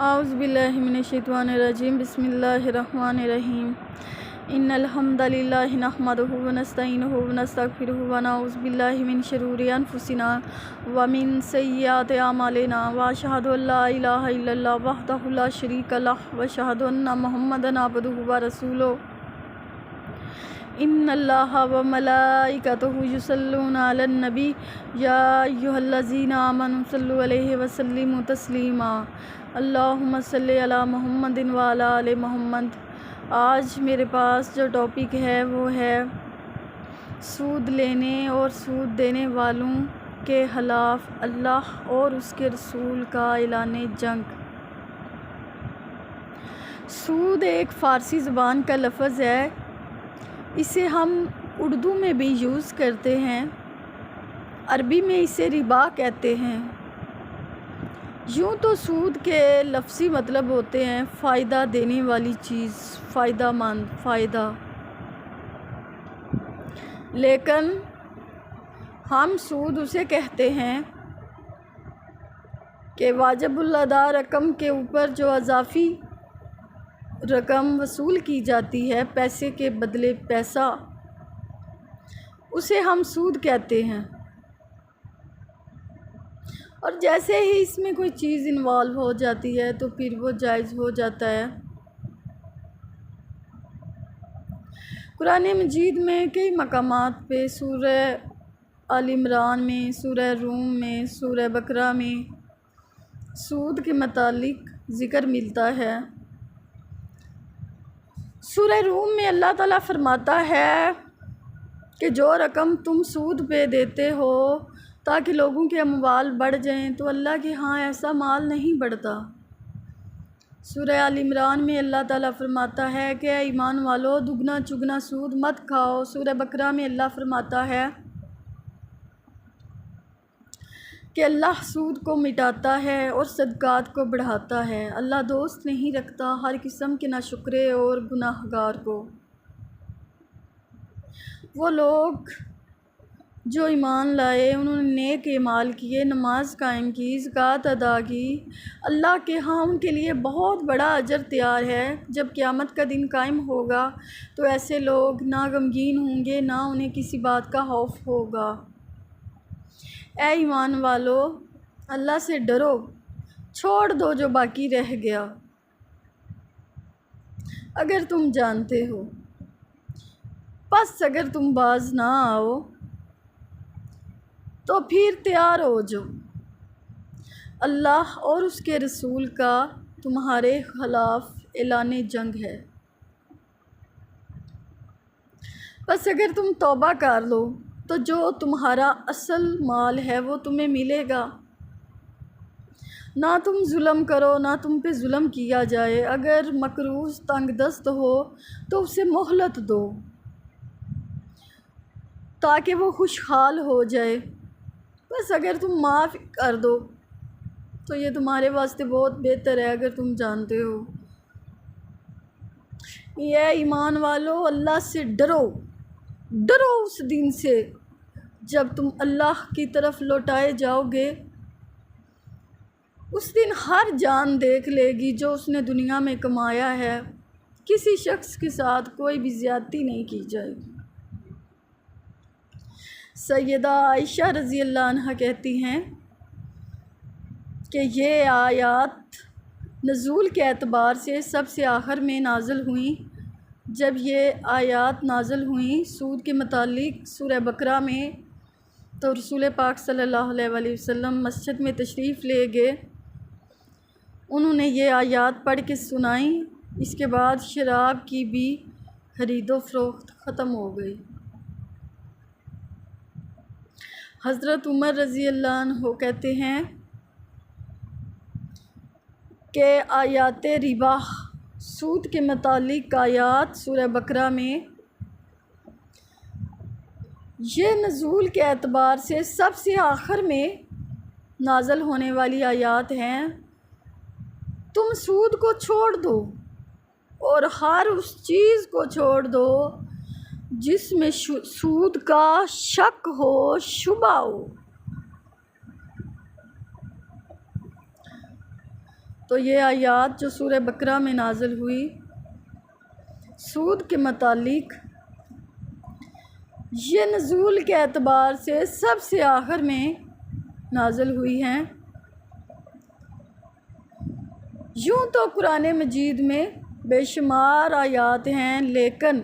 اعوذ باللہ من الشیطان الرجیم بسم اللہ الرحمن الرحیم ان الحمد للہ نحمدہ ونستعینہ ونستغفرہ ونعوذ باللہ من شرور انفسنا ومن سیئات اعمالنا واشہد ان لا الہ الا اللہ وحدہ لا شریک لہ واشہد ان محمدا عبدہ ورسولہ ان اللہ وملائکتہ یصلون علی النبی یا ایھا الذین آمنوا صلوا علیہ وسلموا تسلیما اللہم صلی علی محمد وعلی آل محمد۔ آج میرے پاس جو ٹاپک ہے وہ ہے سود لینے اور سود دینے والوں کے خلاف اللہ اور اس کے رسول کا اعلان جنگ۔ سود ایک فارسی زبان کا لفظ ہے، اسے ہم اردو میں بھی یوز کرتے ہیں، عربی میں اسے ربا کہتے ہیں۔ یوں تو سود کے لفظی مطلب ہوتے ہیں فائدہ دینے والی چیز، فائدہ مند، فائدہ، لیکن ہم سود اسے کہتے ہیں کہ واجب الادا رقم کے اوپر جو اضافی رقم وصول کی جاتی ہے پیسے کے بدلے پیسہ، اسے ہم سود کہتے ہیں۔ اور جیسے ہی اس میں کوئی چیز انوالو ہو جاتی ہے تو پھر وہ جائز ہو جاتا ہے۔ قرآن مجید میں کئی مقامات پہ سورہ آل عمران میں، سورہ روم میں، سورہ بقرہ میں سود کے متعلق ذکر ملتا ہے۔ سورہ روم میں اللہ تعالیٰ فرماتا ہے کہ جو رقم تم سود پہ دیتے ہو تاکہ لوگوں کے اموال بڑھ جائیں تو اللہ کے ہاں ایسا مال نہیں بڑھتا۔ سورہ آل عمران میں اللہ تعالیٰ فرماتا ہے کہ اے ایمان والو دگنا چگنا سود مت کھاؤ۔ سورہ بقرہ میں اللہ فرماتا ہے کہ اللہ سود کو مٹاتا ہے اور صدقات کو بڑھاتا ہے، اللہ دوست نہیں رکھتا ہر قسم کے ناشکرے اور گناہ گار کو۔ وہ لوگ جو ایمان لائے، انہوں نے نیک اعمال کیے، نماز قائم کی، زکوٰۃ ادا کی، اللہ کے ہاں ان کے لیے بہت بڑا اجر تیار ہے۔ جب قیامت کا دن قائم ہوگا تو ایسے لوگ نہ غمگین ہوں گے، نہ انہیں کسی بات کا خوف ہوگا۔ اے ایمان والو اللہ سے ڈرو، چھوڑ دو جو باقی رہ گیا، اگر تم جانتے ہو۔ پس اگر تم باز نہ آؤ تو پھر تیار ہو جاؤ، اللہ اور اس کے رسول کا تمہارے خلاف اعلان جنگ ہے۔ پس اگر تم توبہ کر لو تو جو تمہارا اصل مال ہے وہ تمہیں ملے گا، نہ تم ظلم کرو، نہ تم پہ ظلم کیا جائے۔ اگر مقروض تنگ دست ہو تو اسے مہلت دو تاکہ وہ خوشحال ہو جائے۔ بس اگر تم معاف کر دو تو یہ تمہارے واسطے بہت بہتر ہے اگر تم جانتے ہو۔ یہ ایمان والو اللہ سے ڈرو، ڈرو اس دن سے جب تم اللہ کی طرف لوٹائے جاؤ گے۔ اس دن ہر جان دیکھ لے گی جو اس نے دنیا میں کمایا ہے، کسی شخص کے ساتھ کوئی بھی زیادتی نہیں کی جائے گی۔ سیدہ عائشہ رضی اللہ عنہ کہتی ہیں کہ یہ آیات نزول کے اعتبار سے سب سے آخر میں نازل ہوئیں۔ جب یہ آیات نازل ہوئیں سود کے متعلق سورہ بقرہ میں تو رسول پاک صلی اللہ علیہ وآلہ وسلم مسجد میں تشریف لے گئے، انہوں نے یہ آیات پڑھ کے سنائیں۔ اس کے بعد شراب کی بھی خرید و فروخت ختم ہو گئی۔ حضرت عمر رضی اللہ عنہ کہتے ہیں کہ آیات ربا، سود کے متعلق آیات سورہ بقرہ میں یہ نزول کے اعتبار سے سب سے آخر میں نازل ہونے والی آیات ہیں۔ تم سود کو چھوڑ دو اور ہر اس چیز کو چھوڑ دو جس میں سود کا شک ہو، شبہ ہو۔ تو یہ آیات جو سورہ بقرہ میں نازل ہوئی سود کے متعلق، یہ نزول کے اعتبار سے سب سے آخر میں نازل ہوئی ہیں۔ یوں تو قرآن مجید میں بے شمار آیات ہیں، لیکن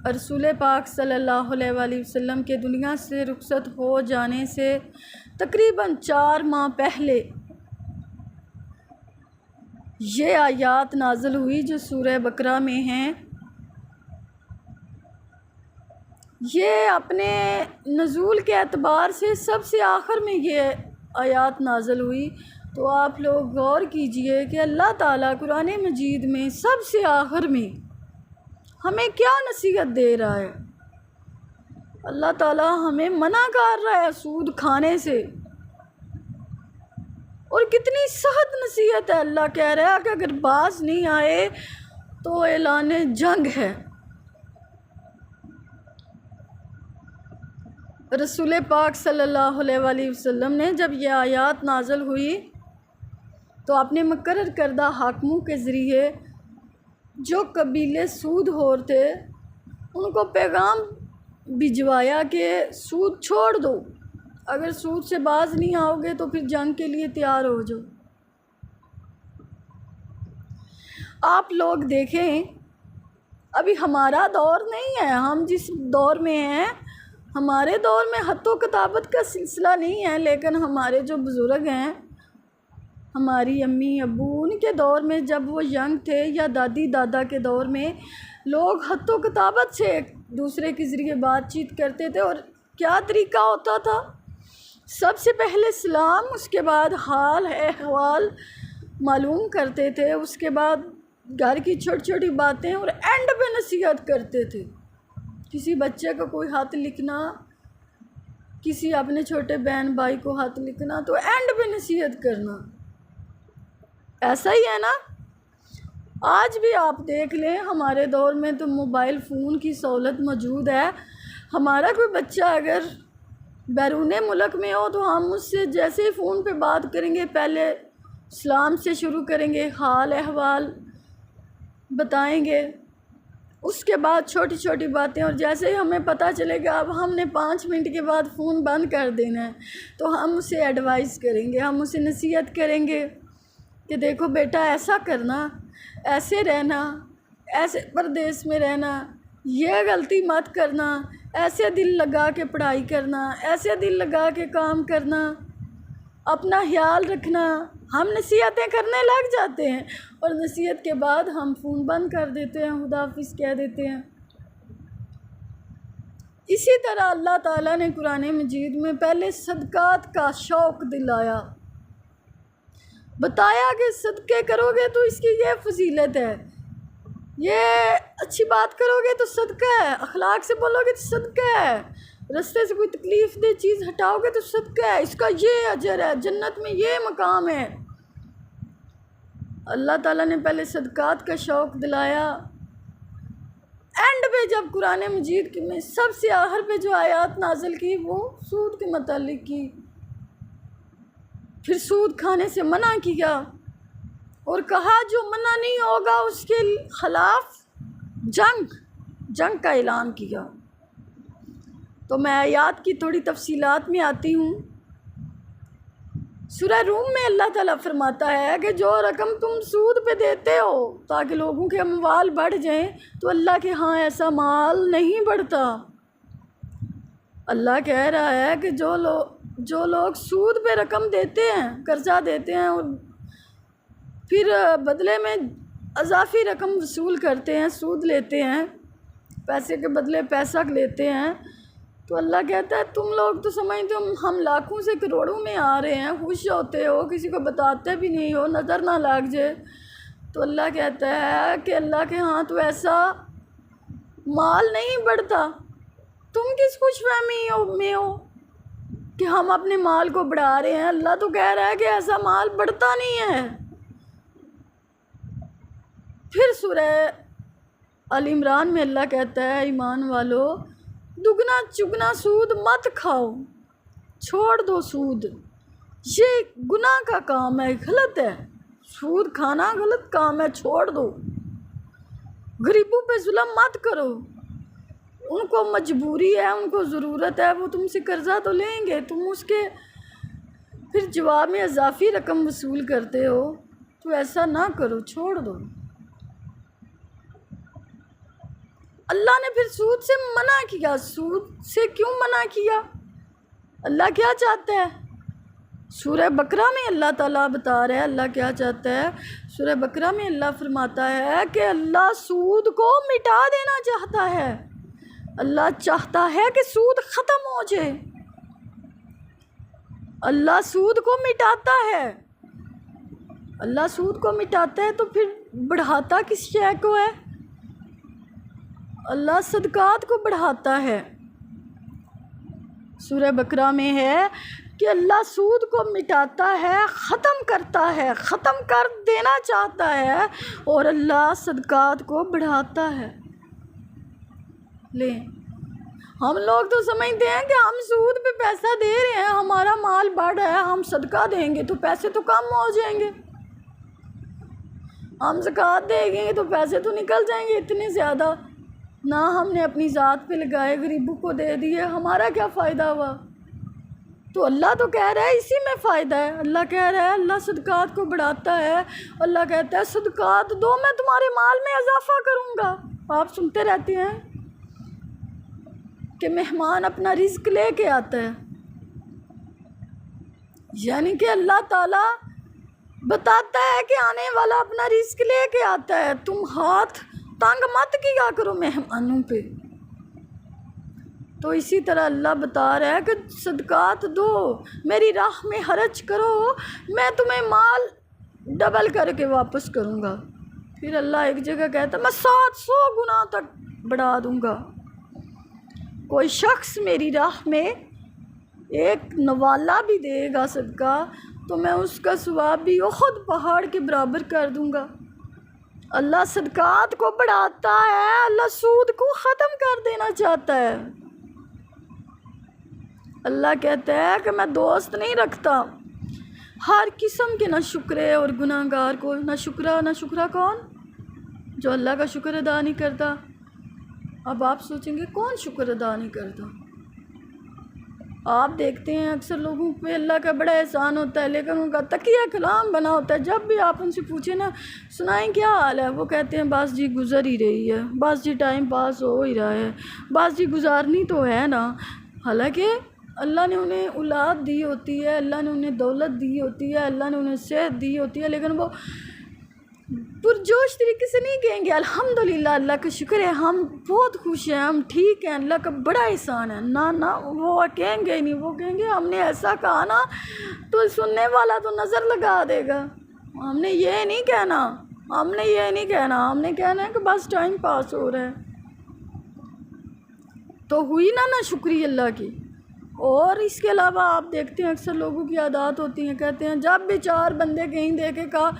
رسول پاک صلی اللہ علیہ وآلہ وسلم کے دنیا سے رخصت ہو جانے سے تقریباً 4 ماہ پہلے یہ آیات نازل ہوئی جو سورہ بقرہ میں ہیں۔ یہ اپنے نزول کے اعتبار سے سب سے آخر میں یہ آیات نازل ہوئی، تو آپ لوگ غور کیجئے کہ اللہ تعالیٰ قرآن مجید میں سب سے آخر میں ہمیں کیا نصیحت دے رہا ہے۔ اللہ تعالیٰ ہمیں منع کر رہا ہے سود کھانے سے، اور کتنی سخت نصیحت ہے۔ اللہ کہہ رہا ہے کہ اگر باز نہیں آئے تو اعلان جنگ ہے۔ رسول پاک صلی اللہ علیہ وآلہ وسلم نے جب یہ آیات نازل ہوئی تو اپنے مقرر کردہ حاکموں کے ذریعے جو قبیلے سود خور تھے ان کو پیغام بھجوایا کہ سود چھوڑ دو، اگر سود سے باز نہیں آؤ گے تو پھر جنگ کے لیے تیار ہو جاؤ۔ آپ لوگ دیکھیں، ابھی ہمارا دور نہیں ہے، ہم جس دور میں ہیں ہمارے دور میں خط و کتابت کا سلسلہ نہیں ہے، لیکن ہمارے جو بزرگ ہیں، ہماری امی ابو، ان کے دور میں جب وہ ینگ تھے یا دادی دادا کے دور میں لوگ خط و کتابت سے ایک دوسرے کے ذریعے بات چیت کرتے تھے، اور کیا طریقہ ہوتا تھا؟ سب سے پہلے سلام، اس کے بعد حال احوال معلوم کرتے تھے، اس کے بعد گھر کی چھوٹی چھوٹی باتیں، اور اینڈ پہ نصیحت کرتے تھے۔ کسی بچے کو کوئی خط لکھنا، کسی اپنے چھوٹے بہن بھائی کو خط لکھنا تو اینڈ پہ نصیحت کرنا، ایسا ہی ہے نا؟ آج بھی آپ دیکھ لیں، ہمارے دور میں تو موبائل فون کی سہولت موجود ہے۔ ہمارا کوئی بچہ اگر بیرون ملک میں ہو تو ہم اس سے جیسے ہی فون پہ بات کریں گے پہلے سلام سے شروع کریں گے، حال احوال بتائیں گے، اس کے بعد چھوٹی چھوٹی باتیں، اور جیسے ہی ہمیں پتہ چلے گا اب ہم نے 5 منٹ کے بعد فون بند کر دینا ہے تو ہم اسے ایڈوائز کریں گے، ہم اسے نصیحت کریں گے کہ دیکھو بیٹا ایسا کرنا، ایسے رہنا، ایسے پردیس میں رہنا، یہ غلطی مت کرنا، ایسے دل لگا کے پڑھائی کرنا، ایسے دل لگا کے کام کرنا، اپنا خیال رکھنا۔ ہم نصیحتیں کرنے لگ جاتے ہیں اور نصیحت کے بعد ہم فون بند کر دیتے ہیں، خدا حافظ کہہ دیتے ہیں۔ اسی طرح اللہ تعالیٰ نے قرآن مجید میں پہلے صدقات کا شوق دلایا، بتایا کہ صدقے کرو گے تو اس کی یہ فضیلت ہے، یہ اچھی بات کرو گے تو صدقہ ہے، اخلاق سے بولو گے تو صدقہ ہے، رستے سے کوئی تکلیف دہ چیز ہٹاؤ گے تو صدقہ ہے، اس کا یہ اجر ہے، جنت میں یہ مقام ہے۔ اللہ تعالیٰ نے پہلے صدقات کا شوق دلایا، اینڈ پہ جب قرآن مجید میں سب سے آخر پہ جو آیات نازل کی وہ سود کے متعلق کی، پھر سود کھانے سے منع کیا اور کہا جو منع نہیں ہوگا اس کے خلاف جنگ کا اعلان کیا۔ تو میں آیات کی تھوڑی تفصیلات میں آتی ہوں۔ سورہ روم میں اللہ تعالیٰ فرماتا ہے کہ جو رقم تم سود پہ دیتے ہو تاکہ لوگوں کے اموال بڑھ جائیں تو اللہ کے ہاں ایسا مال نہیں بڑھتا۔ اللہ کہہ رہا ہے کہ جو لوگ سود پہ رقم دیتے ہیں، قرضہ دیتے ہیں اور پھر بدلے میں اضافی رقم وصول کرتے ہیں، سود لیتے ہیں، پیسے کے بدلے پیسہ لیتے ہیں، تو اللہ کہتا ہے تم لوگ تو سمجھتے ہو ہم لاکھوں سے کروڑوں میں آ رہے ہیں، خوش ہوتے ہو، کسی کو بتاتے بھی نہیں ہو، نظر نہ لگ جائے، تو اللہ کہتا ہے کہ اللہ کے ہاں تو ایسا مال نہیں بڑھتا۔ تم کس خوش فہمی میں ہو کہ ہم اپنے مال کو بڑھا رہے ہیں؟ اللہ تو کہہ رہا ہے کہ ایسا مال بڑھتا نہیں ہے۔ پھر سورہ آل عمران میں اللہ کہتا ہے ایمان والو دگنا چگنا سود مت کھاؤ، چھوڑ دو سود، یہ گناہ کا کام ہے، غلط ہے، سود کھانا غلط کام ہے، چھوڑ دو۔ غریبوں پہ ظلم مت کرو، ان کو مجبوری ہے، ان کو ضرورت ہے، وہ تم سے قرضہ تو لیں گے، تم اس کے پھر جواب میں اضافی رقم وصول کرتے ہو، تو ایسا نہ کرو، چھوڑ دو۔ اللہ نے پھر سود سے منع کیا۔ سود سے کیوں منع کیا؟ اللہ کیا چاہتا ہے؟ سورہ بقرہ میں اللہ تعالیٰ بتا رہا ہے اللہ کیا چاہتا ہے۔ سورہ بقرہ میں اللہ فرماتا ہے کہ اللہ سود کو مٹا دینا چاہتا ہے۔ اللہ چاہتا ہے کہ سود ختم ہو جائے۔ اللہ سود کو مٹاتا ہے۔ اللہ سود کو مٹاتا ہے تو پھر بڑھاتا کس شے کو ہے؟ اللہ صدقات کو بڑھاتا ہے۔ سورہ بقرہ میں ہے کہ اللہ سود کو مٹاتا ہے، ختم کرتا ہے، ختم کر دینا چاہتا ہے، اور اللہ صدقات کو بڑھاتا ہے۔ لیں، ہم لوگ تو سمجھتے ہیں کہ ہم سود پہ پیسہ دے رہے ہیں، ہمارا مال بڑھ رہا ہے، ہم صدقہ دیں گے تو پیسے تو کم ہو جائیں گے، ہم زکوٰۃ دیں گے تو پیسے تو نکل جائیں گے اتنے زیادہ۔ نہ ہم نے اپنی ذات پہ لگائے، غریبوں کو دے دیے، ہمارا کیا فائدہ ہوا؟ تو اللہ تو کہہ رہا ہے اسی میں فائدہ ہے۔ اللہ کہہ رہا ہے اللہ صدقات کو بڑھاتا ہے۔ اللہ کہتا ہے صدقات دو، میں تمہارے مال میں اضافہ کروں گا۔ آپ سنتے رہتے ہیں کہ مہمان اپنا رزق لے کے آتا ہے، یعنی کہ اللہ تعالیٰ بتاتا ہے کہ آنے والا اپنا رزق لے کے آتا ہے، تم ہاتھ تنگ مت کیا کرو مہمانوں پہ۔ تو اسی طرح اللہ بتا رہا ہے کہ صدقات دو، میری راہ میں خرچ کرو، میں تمہیں مال ڈبل کر کے واپس کروں گا۔ پھر اللہ ایک جگہ کہتا ہے میں 700 گنا تک بڑھا دوں گا۔ کوئی شخص میری راہ میں ایک نوالا بھی دے گا صدقہ تو میں اس کا ثواب بھی احد پہاڑ کے برابر کر دوں گا۔ اللہ صدقات کو بڑھاتا ہے، اللہ سود کو ختم کر دینا چاہتا ہے۔ اللہ کہتا ہے کہ میں دوست نہیں رکھتا ہر قسم کے ناشکرے اور گناہ گار کو۔ ناشکرا کون؟ جو اللہ کا شکر ادا نہیں کرتا۔ اب آپ سوچیں گے کون شکر ادا نہیں کرتا؟ آپ دیکھتے ہیں اکثر لوگوں پہ اللہ کا بڑا احسان ہوتا ہے، لیکن ان کا تکیہ کلام بنا ہوتا ہے۔ جب بھی آپ ان سے پوچھیں نا سنائیں کیا حال ہے، وہ کہتے ہیں بس جی گزر ہی رہی ہے، بس جی ٹائم پاس ہو ہی رہا ہے، بس جی گزارنی تو ہے نا۔ حالانکہ اللہ نے انہیں اولاد دی ہوتی ہے، اللہ نے انہیں دولت دی ہوتی ہے، اللہ نے انہیں صحت دی ہوتی ہے، لیکن وہ پرجوش طریقے سے نہیں کہیں گے الحمدللہ اللہ کا شکر ہے، ہم بہت خوش ہیں، ہم ٹھیک ہیں، اللہ کا بڑا احسان ہے۔ نہ وہ کہیں گے نہیں، وہ کہیں گے ہم نے ایسا کہا نا تو سننے والا تو نظر لگا دے گا۔ ہم نے یہ نہیں کہنا، ہم نے کہنا ہے کہ بس ٹائم پاس ہو رہا ہے۔ تو ہوئی نا شکری اللہ کی۔ اور اس کے علاوہ آپ دیکھتے ہیں اکثر لوگوں کی عادات ہوتی ہیں، کہتے ہیں جب بھی 4 بندے کہیں دے کے کہا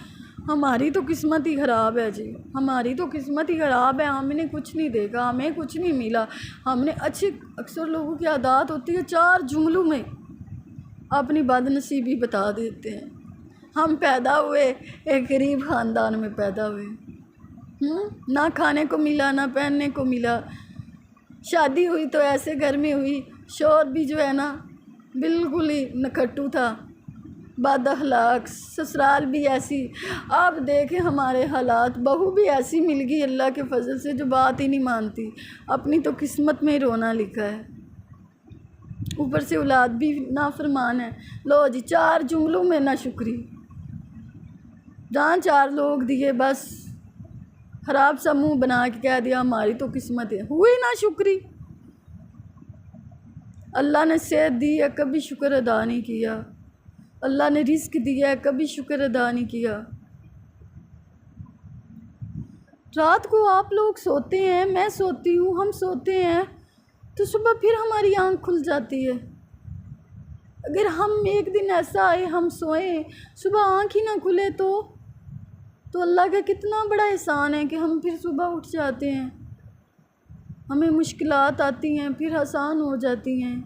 ہماری تو قسمت ہی خراب ہے جی، ہماری تو قسمت ہی خراب ہے، ہم نے کچھ نہیں دیکھا، ہمیں کچھ نہیں ملا، ہم نے اکثر لوگوں کی عادات ہوتی ہے 4 جملوں میں اپنی بد نصیبی بتا دیتے ہیں۔ ہم پیدا ہوئے ایک غریب خاندان میں پیدا ہوئے، نہ کھانے کو ملا نہ پہننے کو ملا، شادی ہوئی تو ایسے گھر میں ہوئی، شوہر بھی جو ہے نا بالکل ہی نکھٹو تھا، بد اخلاق، سسرال بھی ایسی۔ آپ دیکھیں ہمارے حالات، بہو بھی ایسی مل گئی اللہ کے فضل سے جو بات ہی نہیں مانتی، اپنی تو قسمت میں رونا لکھا ہے، اوپر سے اولاد بھی نافرمان ہے۔ لو جی 4 جملوں میں نہ شکری، جہاں 4 لوگ دیے بس خراب سا منہ بنا کے کہہ دیا ہماری تو قسمت ہے، ہوئی نہ شکری۔ اللہ نے صحت دی ہے کبھی شکر ادا نہیں کیا، اللہ نے رزق دیا ہے کبھی شکر ادا نہیں کیا۔ رات کو آپ لوگ سوتے ہیں، میں سوتی ہوں، ہم سوتے ہیں تو صبح پھر ہماری آنکھ کھل جاتی ہے۔ اگر ہم ایک دن ایسا آئے ہم سوئیں صبح آنکھ ہی نہ کھلے تو اللہ کا کتنا بڑا احسان ہے کہ ہم پھر صبح اٹھ جاتے ہیں، ہمیں مشکلات آتی ہیں پھر آسان ہو جاتی ہیں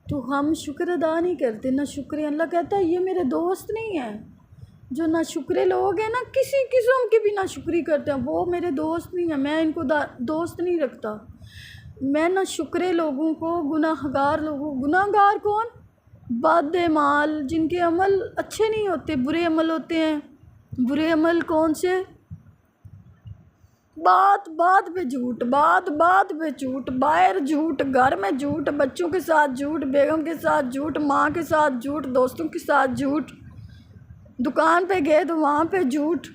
تو ہم شکر ادا نہیں کرتے، نہ شکر۔ اللہ کہتا ہے یہ میرے دوست نہیں ہیں، جو ناشکرے لوگ ہیں نا، کسی قسم کی بھی ناشکری کرتے ہیں، وہ میرے دوست نہیں ہیں، میں ان کو دوست نہیں رکھتا۔ میں ناشکرے لوگوں کو، گناہگار لوگوں، گناہگار کون؟ بد اعمال، جن کے عمل اچھے نہیں ہوتے، برے عمل ہوتے ہیں۔ برے عمل کون سے؟ بات بات پہ جھوٹ، بات بات پہ جھوٹ، باہر جھوٹ، گھر میں جھوٹ، بچوں کے ساتھ جھوٹ، بیگم کے ساتھ جھوٹ، ماں کے ساتھ جھوٹ، دوستوں کے ساتھ جھوٹ، دکان پہ گئے تو وہاں پہ جھوٹ،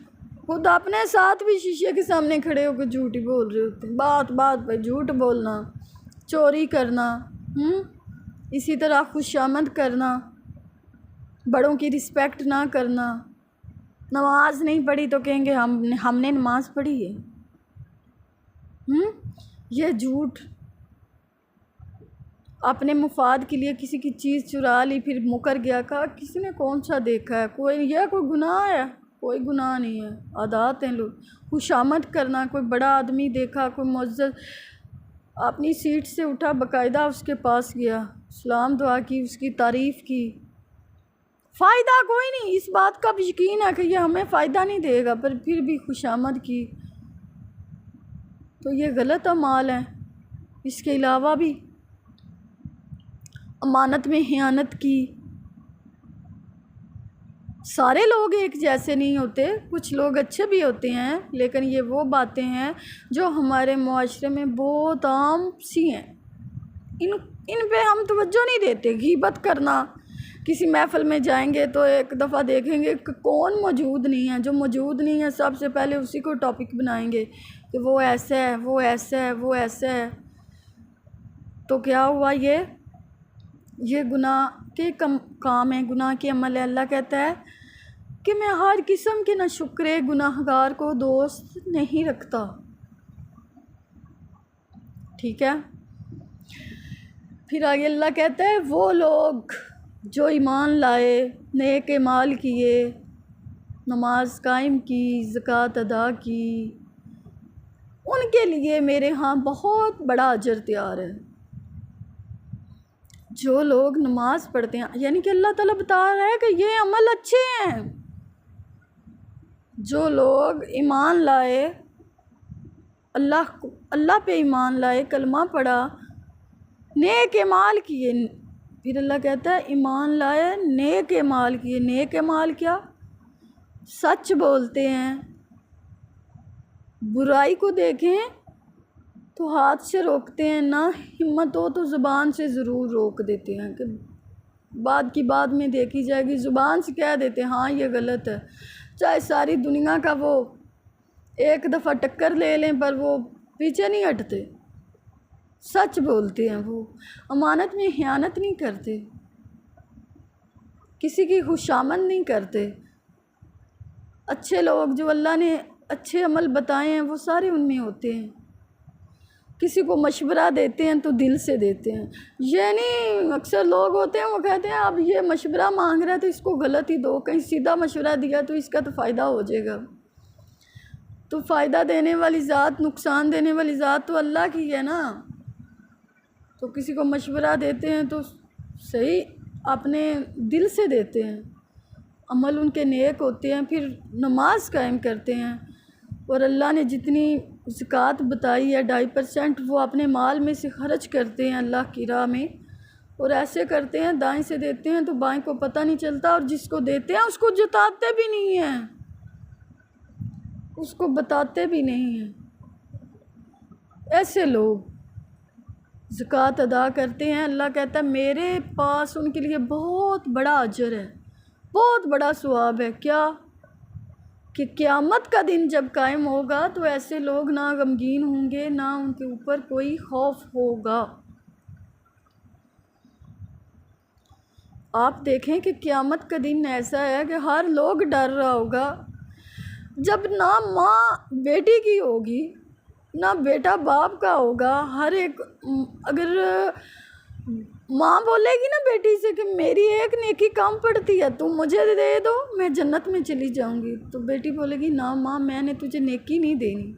خود اپنے ساتھ بھی شیشے کے سامنے کھڑے ہو کے جھوٹ ہی بول رہے ہوتے ہیں۔ بات بات پہ جھوٹ بولنا، چوری کرنا، اسی طرح خوشامد کرنا، بڑوں کی رسپیکٹ نہ کرنا۔ نماز نہیں پڑھی تو کہیں گے ہم نے نماز پڑھی ہے۔ یہ جھوٹ، اپنے مفاد کے لیے کسی کی چیز چرا لی پھر مکر گیا، کہا کسی نے کون سا دیکھا ہے، کوئی گناہ ہے؟ کوئی گناہ نہیں ہے، عادات ہیں لوگ۔ خوشامد کرنا، کوئی بڑا آدمی دیکھا، کوئی معزز، اپنی سیٹ سے اٹھا، باقاعدہ اس کے پاس گیا، سلام دعا کی، اس کی تعریف کی، فائدہ کوئی نہیں، اس بات کا بھی یقین ہے کہ یہ ہمیں فائدہ نہیں دے گا، پر پھر بھی خوشامد کی، تو یہ غلط اعمال ہیں۔ اس کے علاوہ بھی امانت میں خیانت کی۔ سارے لوگ ایک جیسے نہیں ہوتے، کچھ لوگ اچھے بھی ہوتے ہیں، لیکن یہ وہ باتیں ہیں جو ہمارے معاشرے میں بہت عام سی ہیں، ان پہ ہم توجہ نہیں دیتے۔ غیبت کرنا، کسی محفل میں جائیں گے تو ایک دفعہ دیکھیں گے کہ کون موجود نہیں ہے، جو موجود نہیں ہے سب سے پہلے اسی کو ٹاپک بنائیں گے کہ وہ ایسا ہے، وہ ایسا ہے، وہ ایسا ہے۔ تو کیا ہوا؟ یہ گناہ کے کام ہے، گناہ کے عمل ہے۔ اللہ کہتا ہے کہ میں ہر قسم کے ناشکرے گناہگار کو دوست نہیں رکھتا، ٹھیک ہے؟ پھر آگے اللہ کہتا ہے وہ لوگ جو ایمان لائے، نیک اعمال کیے، نماز قائم کی، زکوٰۃ ادا کی، ان کے لیے میرے ہاں بہت بڑا اجر تیار ہے۔ جو لوگ نماز پڑھتے ہیں، یعنی کہ اللہ تعالیٰ بتا رہا ہے کہ یہ عمل اچھے ہیں۔ جو لوگ ایمان لائے، اللہ پہ ایمان لائے، کلمہ پڑھا، نیک اعمال کیے، پھر اللہ کہتا ہے ایمان لائے، نیک اعمال کیے۔ نیک اعمال کیا؟ سچ بولتے ہیں، برائی کو دیکھیں تو ہاتھ سے روکتے ہیں، نہ ہمت ہو تو زبان سے ضرور روک دیتے ہیں کہ بعد کی بعد میں دیکھی جائے گی، زبان سے کہہ دیتے ہیں ہاں یہ غلط ہے، چاہے ساری دنیا کا وہ ایک دفعہ ٹکر لے لیں پر وہ پیچھے نہیں ہٹتے، سچ بولتے ہیں، وہ امانت میں خیانت نہیں کرتے، کسی کی خوشامد نہیں کرتے۔ اچھے لوگ جو اللہ نے اچھے عمل بتائے ہیں وہ سارے ان میں ہوتے ہیں۔ کسی کو مشورہ دیتے ہیں تو دل سے دیتے ہیں، یعنی اکثر لوگ ہوتے ہیں وہ کہتے ہیں اب یہ مشورہ مانگ رہا ہے تو اس کو غلط ہی دو، کہیں سیدھا مشورہ دیا تو اس کا تو فائدہ ہو جائے گا۔ تو فائدہ دینے والی ذات، نقصان دینے والی ذات تو اللہ کی ہے نا۔ تو کسی کو مشورہ دیتے ہیں تو صحیح اپنے دل سے دیتے ہیں، عمل ان کے نیک ہوتے ہیں، پھر نماز قائم کرتے ہیں، اور اللہ نے جتنی زکوٰۃ بتائی ہے 2.5% وہ اپنے مال میں سے خرچ کرتے ہیں اللہ کی راہ میں، اور ایسے کرتے ہیں دائیں سے دیتے ہیں تو بائیں کو پتہ نہیں چلتا، اور جس کو دیتے ہیں اس کو جتاتے بھی نہیں ہیں، اس کو بتاتے بھی نہیں ہیں۔ ایسے لوگ زکوٰۃ ادا کرتے ہیں، اللہ کہتا ہے میرے پاس ان کے لیے بہت بڑا اجر ہے، بہت بڑا ثواب ہے۔ کیا؟ کہ قیامت کا دن جب قائم ہوگا تو ایسے لوگ نہ غمگین ہوں گے، نہ ان کے اوپر کوئی خوف ہوگا۔ آپ دیکھیں کہ قیامت کا دن ایسا ہے کہ ہر لوگ ڈر رہا ہوگا، جب نہ ماں بیٹی کی ہوگی، نہ بیٹا باپ کا ہوگا۔ ہر ایک، اگر ماں بولے گی نا بیٹی سے کہ میری ایک نیکی کم پڑتی ہے، تم مجھے دے دو میں جنت میں چلی جاؤں گی، تو بیٹی بولے گی نہ ماں میں نے تجھے نیکی نہیں دینی،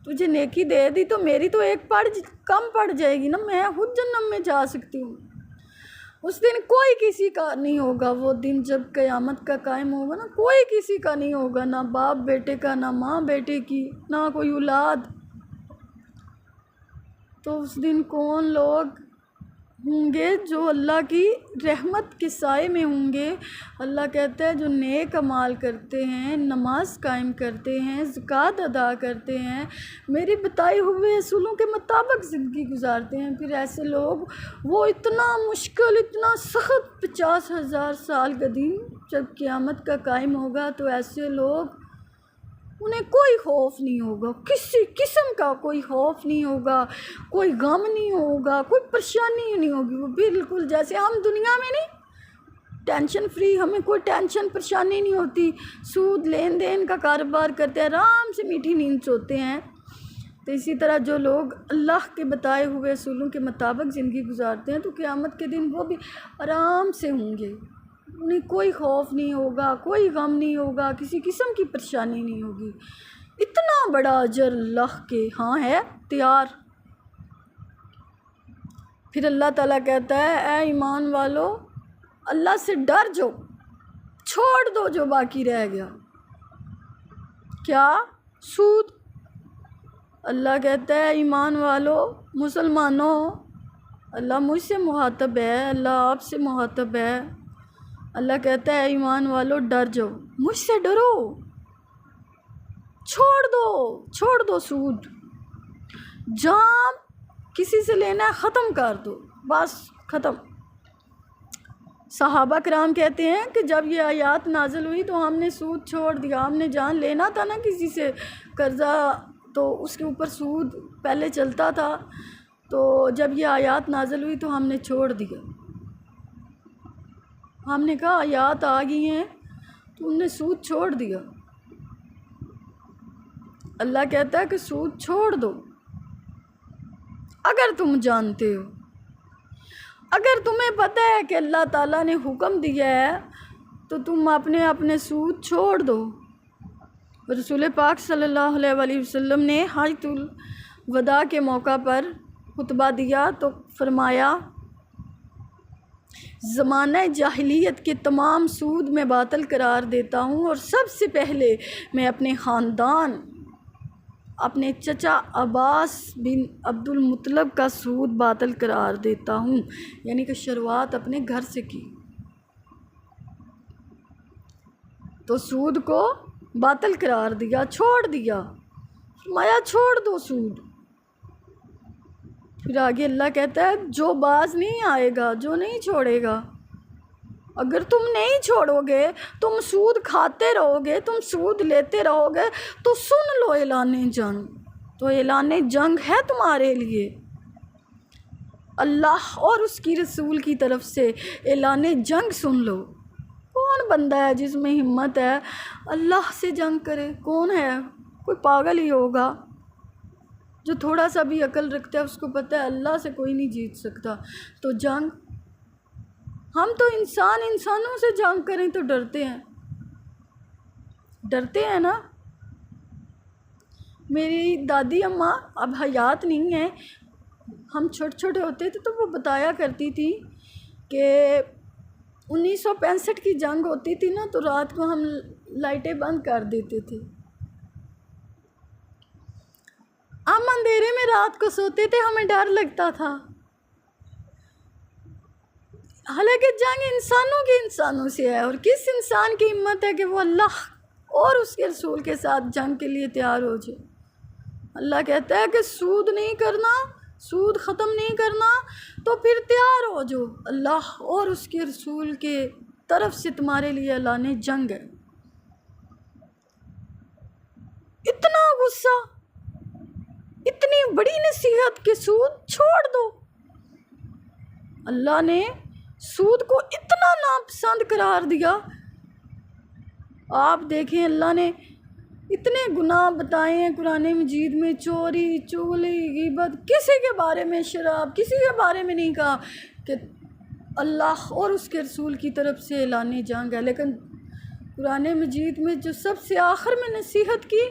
تجھے نیکی دے دی تو میری تو ایک کم پڑ جائے گی نا، میں خود جنت میں جا سکتی ہوں۔ اس دن کوئی کسی کا نہیں ہوگا. وہ دن جب قیامت کا قائم ہوگا نا، کوئی کسی کا نہیں ہوگا، نہ باپ بیٹے کا، نہ ماں بیٹے کی، نہ کوئی اولاد. تو اس دن کون لوگ ہوں گے جو اللہ کی رحمت کے سائے میں ہوں گے؟ اللہ کہتا ہے جو نیک اعمال کرتے ہیں، نماز قائم کرتے ہیں، زکوٰۃ ادا کرتے ہیں، میرے بتائے ہوئے اصولوں کے مطابق زندگی گزارتے ہیں، پھر ایسے لوگ وہ اتنا مشکل، اتنا سخت 50,000 سال کا دن جب قیامت کا قائم ہوگا تو ایسے لوگ، انہیں کوئی خوف نہیں ہوگا، کسی قسم کا کوئی خوف نہیں ہوگا، کوئی غم نہیں ہوگا، کوئی پریشانی نہیں ہوگی. وہ بالکل جیسے ہم دنیا میں نہیں ٹینشن فری، ہمیں کوئی ٹینشن پریشانی نہیں ہوتی، سود لین دین کا کاروبار کرتے ہیں، آرام سے میٹھی نیند سوتے ہیں. تو اسی طرح جو لوگ اللہ کے بتائے ہوئے اصولوں کے مطابق زندگی گزارتے ہیں تو قیامت کے دن وہ بھی آرام سے ہوں گے، انہیں کوئی خوف نہیں ہوگا، کوئی غم نہیں ہوگا، کسی قسم کی پریشانی نہیں ہوگی. اتنا بڑا اجر اللہ کے ہاں ہے تیار. پھر اللہ تعالیٰ کہتا ہے اے ایمان والو، اللہ سے ڈر جو، چھوڑ دو جو باقی رہ گیا. کیا؟ سود. اللہ کہتا ہے ایمان والو، مسلمانوں، اللہ مجھ سے مخاطب ہے، اللہ آپ سے مخاطب ہے. اللہ کہتا ہے ایمان والو ڈر جاؤ، مجھ سے ڈرو، چھوڑ دو سود. جام کسی سے لینا ہے ختم کر دو، بس ختم. صحابہ کرام کہتے ہیں کہ جب یہ آیات نازل ہوئی تو ہم نے سود چھوڑ دیا. ہم نے جان لینا تھا نا کسی سے قرضہ، تو اس کے اوپر سود پہلے چلتا تھا، تو جب یہ آیات نازل ہوئی تو ہم نے چھوڑ دیا. ہم نے کہا آیات آ گئی ہیں تو ہم نے سود چھوڑ دیا. اللہ کہتا ہے کہ سود چھوڑ دو اگر تم جانتے ہو، اگر تمہیں پتہ ہے کہ اللہ تعالیٰ نے حکم دیا ہے تو تم اپنے سود چھوڑ دو. رسول پاک صلی اللہ علیہ وسلم نے حجۃ الوداع کے موقع پر خطبہ دیا تو فرمایا زمانہ جاہلیت کے تمام سود میں باطل قرار دیتا ہوں، اور سب سے پہلے میں اپنے خاندان، اپنے چچا عباس بن عبد المطلب کا سود باطل قرار دیتا ہوں. یعنی کہ شروعات اپنے گھر سے کی. تو سود کو باطل قرار دیا، چھوڑ دیا، فرمایا چھوڑ دو سود. پھر آگے اللہ کہتا ہے جو باز نہیں آئے گا، جو نہیں چھوڑے گا. اگر تم نہیں چھوڑو گے، تم سود کھاتے رہو گے، تم سود لیتے رہو گے، تو سن لو اعلان جنگ. تو اعلان جنگ ہے تمہارے لیے، اللہ اور اس کی رسول کی طرف سے اعلان جنگ سن لو. کون بندہ ہے جس میں ہمت ہے اللہ سے جنگ کرے؟ کون ہے؟ کوئی پاگل ہی ہوگا. جو تھوڑا سا بھی عقل رکھتا ہے اس کو پتہ ہے اللہ سے کوئی نہیں جیت سکتا. تو جنگ، ہم تو انسانوں سے جنگ کریں تو ڈرتے ہیں نا. میری دادی اماں اب حیات نہیں ہیں، ہم چھوٹے ہوتے تھے تو وہ بتایا کرتی تھی کہ 1965 کی جنگ ہوتی تھی نا تو رات کو ہم لائٹیں بند کر دیتے تھے. ہم اندھیرے میں رات کو سوتے تھے، ہمیں ڈر لگتا تھا. حالانکہ جنگ انسانوں سے ہے، اور کس انسان کی ہمت ہے کہ وہ اللہ اور اس کے رسول کے ساتھ جنگ کے لیے تیار ہو جائے. اللہ کہتا ہے کہ سود نہیں کرنا، سود ختم نہیں کرنا، تو پھر تیار ہو جو، اللہ اور اس کے رسول کے طرف سے تمہارے لیے اعلان جنگ ہے. اتنا غصہ، اتنی بڑی نصیحت کہ سود چھوڑ دو. اللہ نے سود کو اتنا ناپسند قرار دیا. آپ دیکھیں اللہ نے اتنے گناہ بتائے ہیں قرآن مجید میں، چوری، چغلی، غیبت، کسی کے بارے میں، شراب، کسی کے بارے میں نہیں کہا کہ اللہ اور اس کے رسول کی طرف سے اعلان جنگ ہے. لیکن قرآن مجید میں جو سب سے آخر میں نصیحت کی،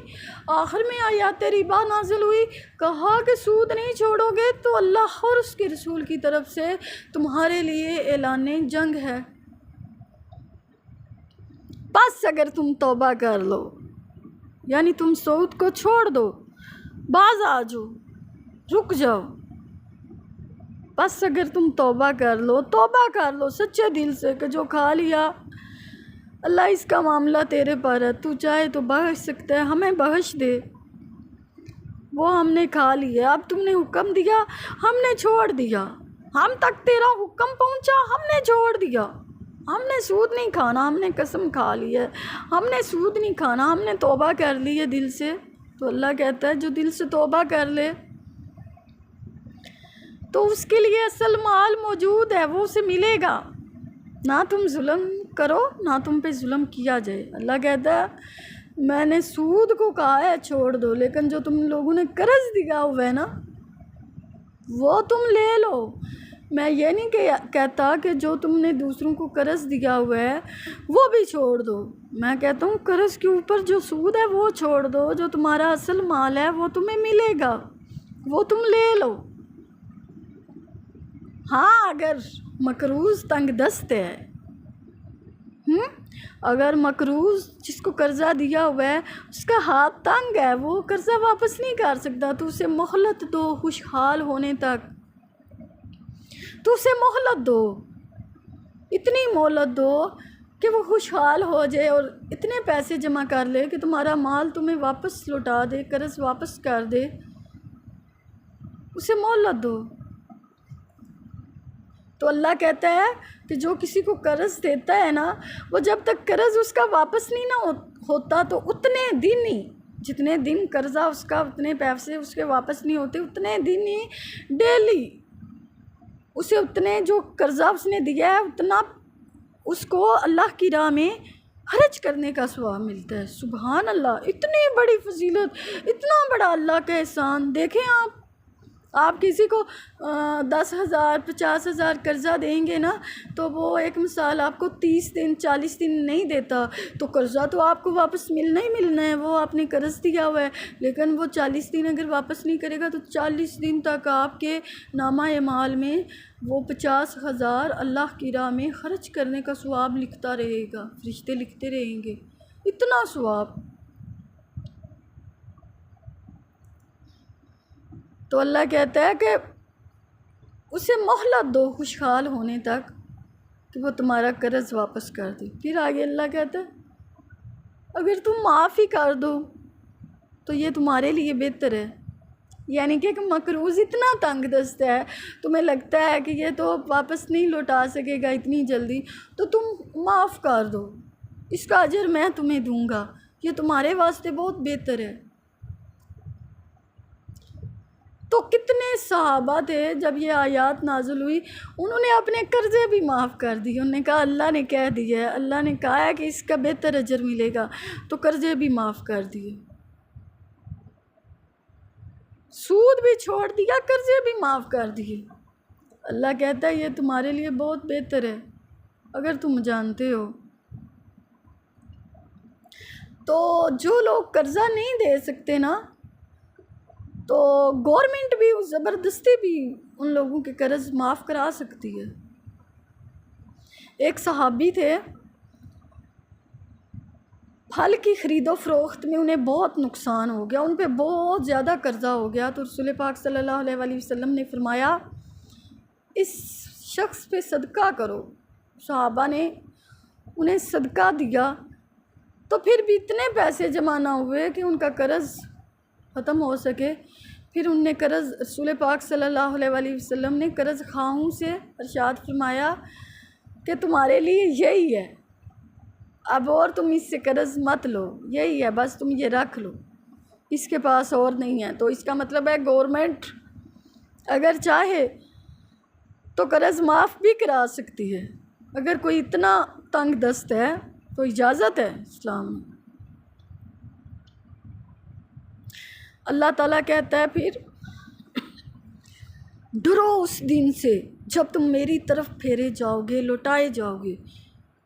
آخر میں آیات ربا نازل ہوئی، کہا کہ سود نہیں چھوڑو گے تو اللہ اور اس کے رسول کی طرف سے تمہارے لیے اعلان جنگ ہے۔ بس اگر تم توبہ کر لو، یعنی تم سود کو چھوڑ دو، باز آ جاؤ، رک جاؤ، بس اگر تم توبہ کر لو سچے دل سے کہ جو کھا لیا اللہ اس کا معاملہ تیرے پر ہے، تو چاہے تو بخش سکتا ہے، ہمیں بخش دے، وہ ہم نے کھا لیا، اب تم نے حکم دیا ہم نے چھوڑ دیا، ہم تک تیرا حکم پہنچا ہم نے چھوڑ دیا، ہم نے سود نہیں کھانا، ہم نے قسم کھا لی ہے، ہم نے سود نہیں کھانا، ہم نے توبہ کر لی ہے دل سے۔ تو اللہ کہتا ہے جو دل سے توبہ کر لے تو اس کے لیے اصل مال موجود ہے، وہ اسے ملے گا، نہ تم ظلم کرو نہ تم پہ ظلم کیا جائے۔ اللہ کہتا ہے میں نے سود کو کہا ہے چھوڑ دو، لیکن جو تم لوگوں نے قرض دیا ہوا ہے نا وہ تم لے لو۔ میں یہ نہیں کہتا کہ جو تم نے دوسروں کو قرض دیا ہوا ہے وہ بھی چھوڑ دو، میں کہتا ہوں قرض کے اوپر جو سود ہے وہ چھوڑ دو، جو تمہارا اصل مال ہے وہ تمہیں ملے گا، وہ تم لے لو۔ ہاں اگر مقروض تنگ دست ہے، اگر مقروض جس کو قرضہ دیا ہوا ہے اس کا ہاتھ تنگ ہے، وہ قرضہ واپس نہیں کر سکتا، تو اسے مہلت دو خوشحال ہونے تک، تو اسے مہلت دو، اتنی مہلت دو کہ وہ خوشحال ہو جائے اور اتنے پیسے جمع کر لے کہ تمہارا مال تمہیں واپس لوٹا دے، قرض واپس کر دے، اسے مہلت دو۔ تو اللہ کہتا ہے کہ جو کسی کو قرض دیتا ہے نا، وہ جب تک قرض اس کا واپس نہیں نہ ہوتا تو اتنے دن ہی، جتنے دن قرضہ اس کا اتنے پیسے اس کے واپس نہیں ہوتے، اتنے دن ہی ڈیلی اسے اتنے جو قرضہ اس نے دیا ہے اتنا اس کو اللہ کی راہ میں خرچ کرنے کا ثواب ملتا ہے۔ سبحان اللہ، اتنی بڑی فضیلت، اتنا بڑا اللہ کا احسان۔ دیکھیں آپ کسی کو 10,000 50,000 قرضہ دیں گے نا تو وہ ایک مثال آپ کو 30 دن 40 دن نہیں دیتا، تو قرضہ تو آپ کو واپس ملنا ہی ملنا ہے، وہ آپ نے قرض دیا ہوا ہے، لیکن وہ 40 دن اگر واپس نہیں کرے گا تو 40 دن تک آپ کے نامہ اعمال میں وہ 50,000 اللہ کی راہ میں خرچ کرنے کا ثواب لکھتا رہے گا، فرشتے لکھتے رہیں گے، اتنا ثواب۔ تو اللہ کہتا ہے کہ اسے مہلت دو خوشحال ہونے تک کہ وہ تمہارا قرض واپس کر دے۔ پھر آگے اللہ کہتا ہے اگر تم معاف ہی کر دو تو یہ تمہارے لیے بہتر ہے، یعنی کہ مقروض اتنا تنگ دست ہے، تمہیں لگتا ہے کہ یہ تو واپس نہیں لوٹا سکے گا اتنی جلدی، تو تم معاف کر دو، اس کا اجر میں تمہیں دوں گا، یہ تمہارے واسطے بہت بہتر ہے۔ تو کتنے صحابہ تھے جب یہ آیات نازل ہوئی انہوں نے اپنے قرضے بھی معاف کر دیے، انہوں نے کہا اللہ نے کہہ دیا ہے، اللہ نے کہا ہے کہ اس کا بہتر اجر ملے گا، تو قرضے بھی معاف کر دیے، سود بھی چھوڑ دیا، قرضے بھی معاف کر دیے۔ اللہ کہتا ہے یہ تمہارے لیے بہت بہتر ہے اگر تم جانتے ہو۔ تو جو لوگ قرضہ نہیں دے سکتے نا، تو گورنمنٹ بھی زبردستی بھی ان لوگوں کے قرض معاف کرا سکتی ہے۔ ایک صحابی تھے، پھل کی خرید و فروخت میں انہیں بہت نقصان ہو گیا، ان پہ بہت زیادہ قرضہ ہو گیا، تو رسول پاک صلی اللہ علیہ وآلہ وسلم نے فرمایا اس شخص پہ صدقہ کرو۔ صحابہ نے انہیں صدقہ دیا تو پھر بھی اتنے پیسے جمع نہ ہوئے کہ ان کا قرض ختم ہو سکے۔ پھر ان نے قرض، رسول پاک صلی اللہ علیہ وآلہ وسلم نے قرض خواہوں سے ارشاد فرمایا کہ تمہارے لیے یہی ہے، اب اور تم اس سے قرض مت لو، یہی ہے بس تم یہ رکھ لو، اس کے پاس اور نہیں ہے۔ تو اس کا مطلب ہے گورنمنٹ اگر چاہے تو قرض معاف بھی کرا سکتی ہے، اگر کوئی اتنا تنگ دست ہے تو اجازت ہے اسلام میں۔ اللہ تعالیٰ کہتا ہے پھر ڈرو اس دن سے جب تم میری طرف پھیرے جاؤ گے، لوٹائے جاؤ گے،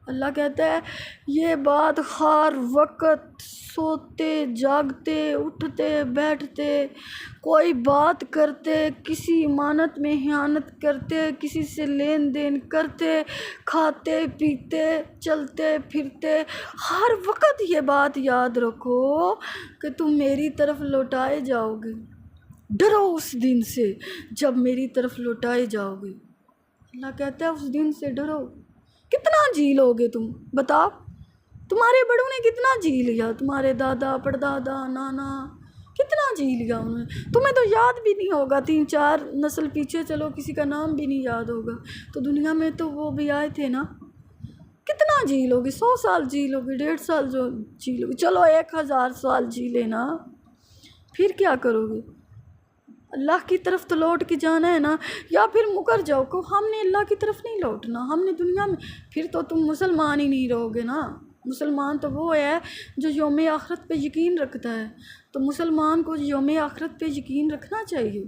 اللہ کہتا ہے یہ بات ہر وقت سوتے جاگتے اٹھتے بیٹھتے کوئی بات کرتے کسی امانت میں خیانت کرتے کسی سے لین دین کرتے کھاتے پیتے چلتے پھرتے ہر وقت یہ بات یاد رکھو کہ تم میری طرف لوٹائے جاؤ گے. ڈرو اس دن سے جب میری طرف لوٹائے جاؤ گے. اللہ کہتا ہے اس دن سے ڈرو. کتنا جی لو گے تم بتاؤ؟ تمہارے بڑوں نے کتنا جی لیا، تمہارے دادا پردادا نانا کتنا جی لیا انہوں نے. تمہیں تو یاد بھی نہیں ہوگا، 3-4 نسل پیچھے چلو کسی کا نام بھی نہیں یاد ہوگا. تو دنیا میں تو وہ بھی آئے تھے نا. کتنا جی لو گے؟ 100 سال جی لو گے، 150 سال جو جی لو گے، چلو 1000 سال جی لینا. پھر کیا کرو گے؟ اللہ کی طرف تو لوٹ کے جانا ہے نا. یا پھر مکر جاؤ کہ ہم نے اللہ کی طرف نہیں لوٹنا، ہم نے دنیا میں. پھر تو تم مسلمان ہی نہیں رہو گے نا. مسلمان تو وہ ہے جو یوم آخرت پہ یقین رکھتا ہے. تو مسلمان کو یوم آخرت پہ یقین رکھنا چاہیے.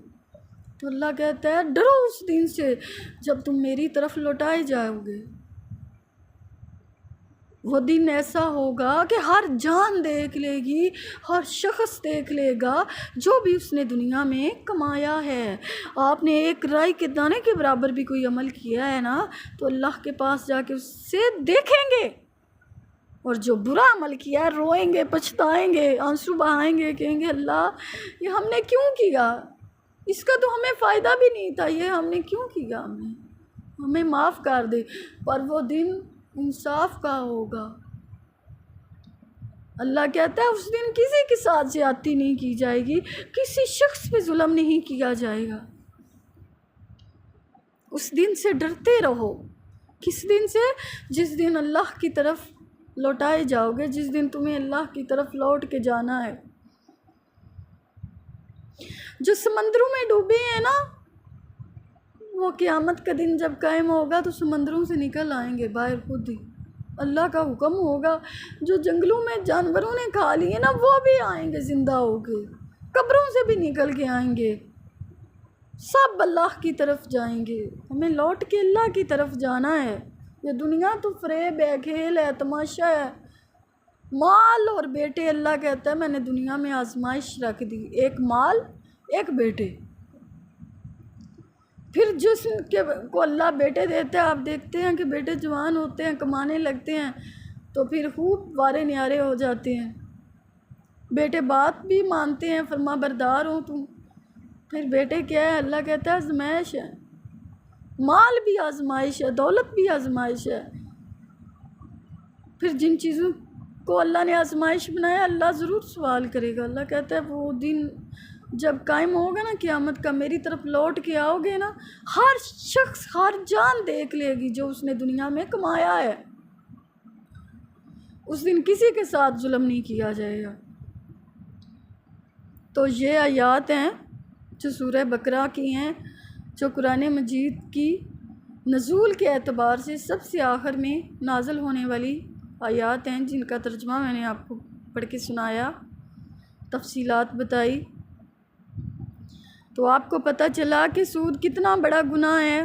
تو اللہ کہتا ہے ڈرو اس دن سے جب تم میری طرف لوٹائے جاؤ گے. وہ دن ایسا ہوگا کہ ہر جان دیکھ لے گی، ہر شخص دیکھ لے گا جو بھی اس نے دنیا میں کمایا ہے. آپ نے ایک رائی کے دانے کے برابر بھی کوئی عمل کیا ہے نا، تو اللہ کے پاس جا کے اس سے دیکھیں گے. اور جو برا عمل کیا ہے روئیں گے، پچھتائیں گے، آنسو بہائیں گے، کہیں گے اللہ یہ ہم نے کیوں کیا، اس کا تو ہمیں فائدہ بھی نہیں تھا، یہ ہم نے کیوں کیا، ہمیں معاف کر دے. پر وہ دن انصاف کا ہوگا. اللہ کہتا ہے اس دن کسی کے ساتھ زیادتی نہیں کی جائے گی، کسی شخص پہ ظلم نہیں کیا جائے گا. اس دن سے ڈرتے رہو. کس دن سے؟ جس دن اللہ کی طرف لوٹائے جاؤ گے، جس دن تمہیں اللہ کی طرف لوٹ کے جانا ہے. جو سمندروں میں ڈوبے ہیں نا، وہ قیامت کا دن جب قائم ہوگا تو سمندروں سے نکل آئیں گے باہر خود ہی. اللہ کا حکم ہوگا. جو جنگلوں میں جانوروں نے کھا لیے نا وہ بھی آئیں گے زندہ ہو کے، قبروں سے بھی نکل کے آئیں گے. سب اللہ کی طرف جائیں گے. ہمیں لوٹ کے اللہ کی طرف جانا ہے. یہ دنیا تو فریب ہے، کھیل ہے، تماشا ہے. مال اور بیٹے، اللہ کہتا ہے میں نے دنیا میں آزمائش رکھ دی. ایک مال، ایک بیٹے. پھر جس کو اللہ بیٹے دیتا ہے، آپ دیکھتے ہیں کہ بیٹے جوان ہوتے ہیں، کمانے لگتے ہیں تو پھر خوب وارے نیارے ہو جاتے ہیں. بیٹے بات بھی مانتے ہیں، فرما بردار ہوں تم. پھر بیٹے کیا ہے؟ اللہ کہتا ہے آزمائش ہے. مال بھی آزمائش ہے، دولت بھی آزمائش ہے. پھر جن چیزوں کو اللہ نے آزمائش بنایا اللہ ضرور سوال کرے گا. اللہ کہتا ہے وہ دن جب قائم ہوگا نا قیامت کا، میری طرف لوٹ کے آؤ گے نا، ہر شخص ہر جان دیکھ لے گی جو اس نے دنیا میں کمایا ہے. اس دن کسی کے ساتھ ظلم نہیں کیا جائے گا. تو یہ آیات ہیں جو سورہ بقرہ کی ہیں، جو قرآن مجید کی نزول کے اعتبار سے سب سے آخر میں نازل ہونے والی آیات ہیں، جن کا ترجمہ میں نے آپ کو پڑھ کے سنایا، تفصیلات بتائی. تو آپ کو پتہ چلا کہ سود کتنا بڑا گناہ ہے.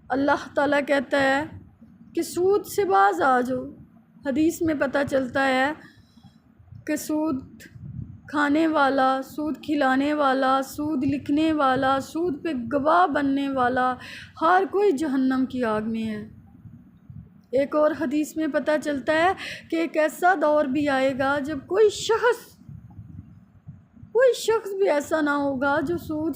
اللہ تعالیٰ کہتا ہے کہ سود سے باز آ جاؤ. حدیث میں پتہ چلتا ہے کہ سود کھانے والا، سود کھلانے والا، سود لکھنے والا، سود پہ گواہ بننے والا، ہر کوئی جہنم کی آگ میں ہے. ایک اور حدیث میں پتہ چلتا ہے کہ ایک ایسا دور بھی آئے گا جب کوئی شخص بھی ایسا نہ ہوگا جو سود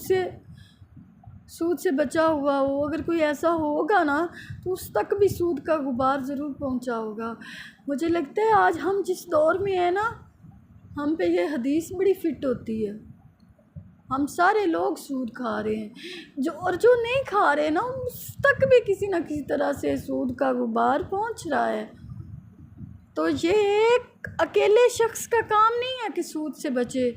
سے بچا ہوا ہو. اگر کوئی ایسا ہوگا نا تو اس تک بھی سود کا غبار ضرور پہنچا ہوگا. مجھے لگتا ہے آج ہم جس دور میں ہیں نا، ہم پہ یہ حدیث بڑی فٹ ہوتی ہے. ہم سارے لوگ سود کھا رہے ہیں، جو نہیں کھا رہے نا اس تک بھی کسی نہ کسی طرح سے سود کا غبار پہنچ رہا ہے. تو یہ ایک اکیلے شخص کا کام نہیں ہے کہ سود سے بچے.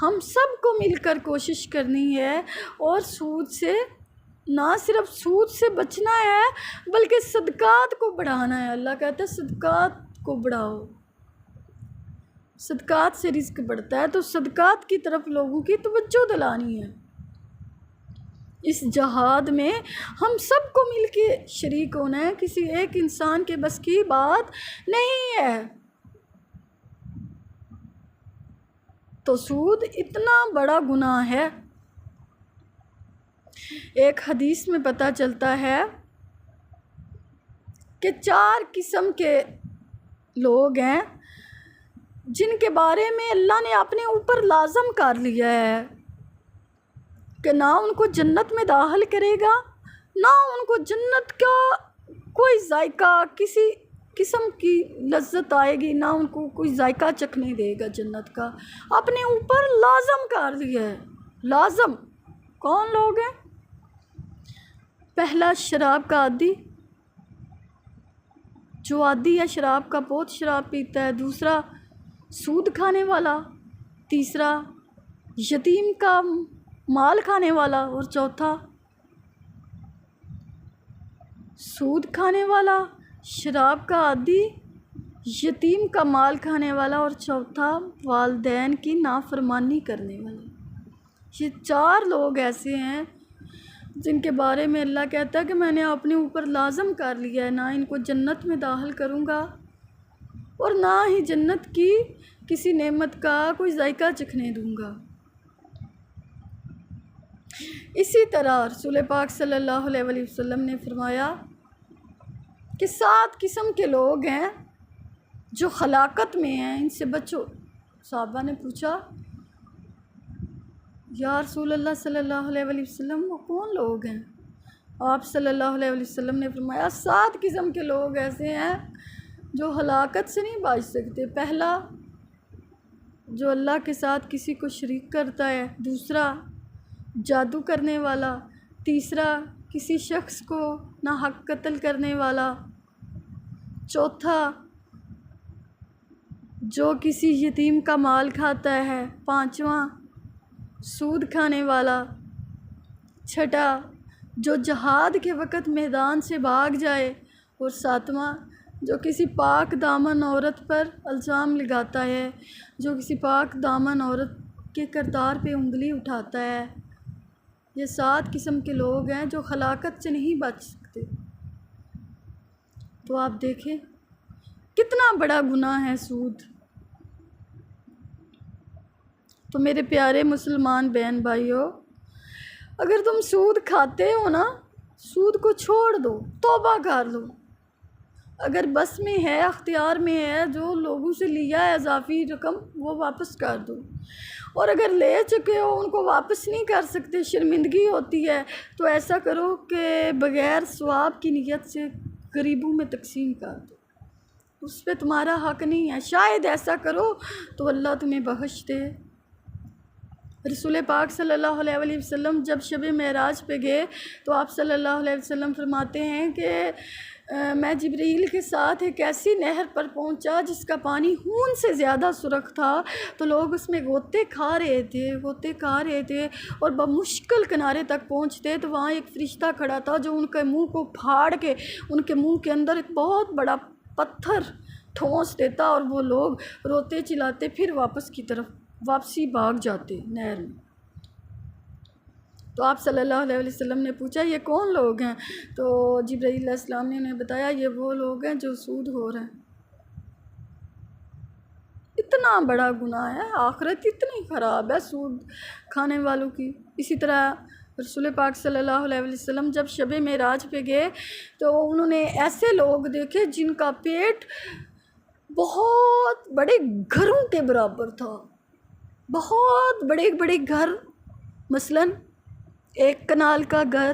ہم سب کو مل کر کوشش کرنی ہے اور سود سے نہ صرف سود سے بچنا ہے بلکہ صدقات کو بڑھانا ہے. اللہ کہتا ہے صدقات کو بڑھاؤ. صدقات سے رزق بڑھتا ہے، تو صدقات کی طرف لوگوں کی توجہ دلانی ہے. اس جہاد میں ہم سب کو مل کے شریک ہونا ہے، کسی ایک انسان کے بس کی بات نہیں ہے۔ تو سود اتنا بڑا گناہ ہے۔ ایک حدیث میں پتہ چلتا ہے کہ 4 قسم کے لوگ ہیں جن کے بارے میں اللہ نے اپنے اوپر لازم کر لیا ہے کہ نہ ان کو جنت میں داخل کرے گا، نہ ان کو جنت کا کوئی ذائقہ، کسی قسم کی لذت آئے گی، نہ ان کو کوئی ذائقہ چکھنے دے گا جنت کا۔ اپنے اوپر لازم کر لیا ہے، لازم۔ کون لوگ ہیں؟ پہلا، شراب کا عادی، جو عادی ہے شراب کا، بہت شراب پیتا ہے۔ دوسرا، سود کھانے والا۔ تیسرا، یتیم کا مال کھانے والا۔ اور چوتھا، سود کھانے والا، شراب کا عادی، یتیم کا مال کھانے والا، اور چوتھا، والدین کی نافرمانی کرنے والا۔ یہ 4 لوگ ایسے ہیں جن کے بارے میں اللہ کہتا ہے کہ میں نے اپنے اوپر لازم کر لیا ہے، نہ ان کو جنت میں داخل کروں گا اور نہ ہی جنت کی کسی نعمت کا کوئی ذائقہ چکھنے دوں گا۔ اسی طرح رسول پاک صلی اللہ علیہ وآلہ وسلم نے فرمایا کہ 7 قسم کے لوگ ہیں جو ہلاکت میں ہیں، ان سے بچو۔ صحابہ نے پوچھا یا رسول اللہ صلی اللہ علیہ وآلہ وسلم، وہ کون لوگ ہیں؟ آپ صلی اللہ علیہ وآلہ وسلم نے فرمایا 7 قسم کے لوگ ایسے ہیں جو ہلاکت سے نہیں بچ سکتے۔ پہلا، جو اللہ کے ساتھ کسی کو شریک کرتا ہے۔ دوسرا، جادو کرنے والا۔ تیسرا، کسی شخص کو ناحق قتل کرنے والا۔ چوتھا، جو کسی یتیم کا مال کھاتا ہے۔ پانچواں، سود کھانے والا۔ چھٹا، جو جہاد کے وقت میدان سے بھاگ جائے۔ اور ساتواں، جو کسی پاک دامن عورت پر الزام لگاتا ہے، جو کسی پاک دامن عورت کے کردار پہ انگلی اٹھاتا ہے۔ یہ 7 قسم کے لوگ ہیں جو ہلاکت سے نہیں بچ سکتے۔ تو آپ دیکھیں کتنا بڑا گناہ ہے سود۔ تو میرے پیارے مسلمان بہن بھائیوں، اگر تم سود کھاتے ہو نا، سود کو چھوڑ دو، توبہ کر لو۔ اگر بس میں ہے، اختیار میں ہے، جو لوگوں سے لیا ہے اضافی رقم، وہ واپس کر دو۔ اور اگر لے چکے ہو ان کو واپس نہیں کر سکتے، شرمندگی ہوتی ہے، تو ایسا کرو کہ بغیر ثواب کی نیت سے غریبوں میں تقسیم کر دو، اس پہ تمہارا حق نہیں ہے۔ شاید ایسا کرو تو اللہ تمہیں بخش دے۔ رسول پاک صلی اللہ علیہ وآلہ وسلم جب شب معراج پہ گئے تو آپ صلی اللہ علیہ وسلم فرماتے ہیں کہ میں جبریل کے ساتھ ایک ایسی نہر پر پہنچا جس کا پانی خون سے زیادہ سرخ تھا، تو لوگ اس میں غوطے کھا رہے تھے اور بمشکل کنارے تک پہنچتے تو وہاں ایک فرشتہ کھڑا تھا جو ان کے منہ کو پھاڑ کے ان کے منہ کے اندر ایک بہت بڑا پتھر ٹھونس دیتا، اور وہ لوگ روتے چلاتے پھر واپسی بھاگ جاتے نہر میں۔ تو آپ صلی اللہ علیہ وسلم نے پوچھا یہ کون لوگ ہیں؟ تو جبرائیل علیہ السلام نے انہیں بتایا یہ وہ لوگ ہیں جو سود ہو رہے ہیں۔ اتنا بڑا گناہ ہے، آخرت اتنی خراب ہے سود کھانے والوں کی۔ اسی طرح رسول پاک صلی اللہ علیہ وسلم جب شب معراج پہ گئے تو انہوں نے ایسے لوگ دیکھے جن کا پیٹ بہت بڑے گھروں کے برابر تھا، بہت بڑے بڑے گھر، مثلاً 1 کنال کا گھر،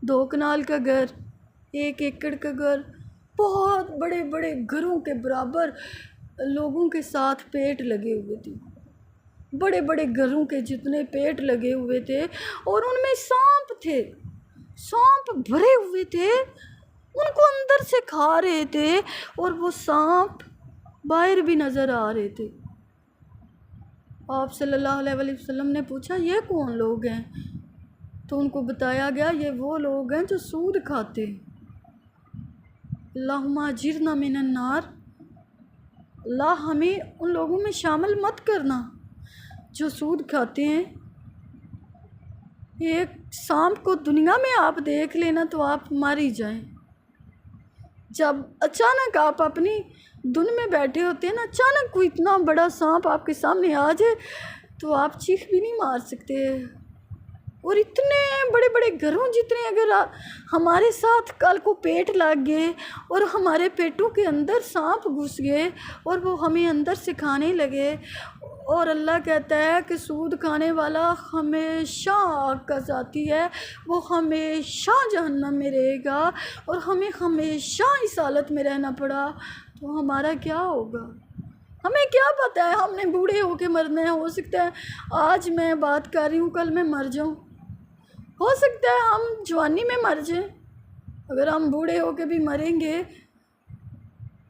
2 کنال کا گھر، 1 ایکڑ کا گھر، بہت بڑے بڑے گھروں کے برابر لوگوں کے ساتھ پیٹ لگے ہوئے تھے، بڑے بڑے گھروں کے جتنے پیٹ لگے ہوئے تھے، اور ان میں سانپ تھے، سانپ بھرے ہوئے تھے، ان کو اندر سے کھا رہے تھے، اور وہ سانپ باہر بھی نظر آ رہے تھے۔ آپ صلی اللہ علیہ وآلہ وسلم نے پوچھا یہ کون لوگ ہیں؟ تو ان کو بتایا گیا یہ وہ لوگ ہیں جو سود کھاتے ہیں۔ اللہم اجرنا من النار، اللہ ہمیں ان لوگوں میں شامل مت کرنا جو سود کھاتے ہیں۔ ایک سانپ کو دنیا میں آپ دیکھ لینا تو آپ مر ہی جائیں۔ جب اچانک آپ اپنی دن میں بیٹھے ہوتے ہیں نا، اچانک کوئی اتنا بڑا سانپ آپ کے سامنے آ جائے تو آپ چیخ بھی نہیں مار سکتے۔ اور اتنے بڑے بڑے گھروں جتنے اگر ہمارے ساتھ کل کو پیٹ لگ گئے اور ہمارے پیٹوں کے اندر سانپ گھس گئے اور وہ ہمیں اندر سے کھانے لگے، اور اللہ کہتا ہے کہ سود کھانے والا ہمیشہ آگ کا ذاتی ہے، وہ ہمیشہ جہنم میں رہے گا اور ہمیں ہمیشہ اس حالت میں رہنا پڑا تو ہمارا کیا ہوگا؟ ہمیں کیا پتہ ہے، ہم نے بوڑھے ہو کے مرنا ہے۔ ہو سکتا ہے آج میں بات کر رہی ہوں کل میں مر جاؤں، ہو سکتا ہے ہم جوانی میں مر جائیں۔ اگر ہم بوڑھے ہو کے بھی مریں گے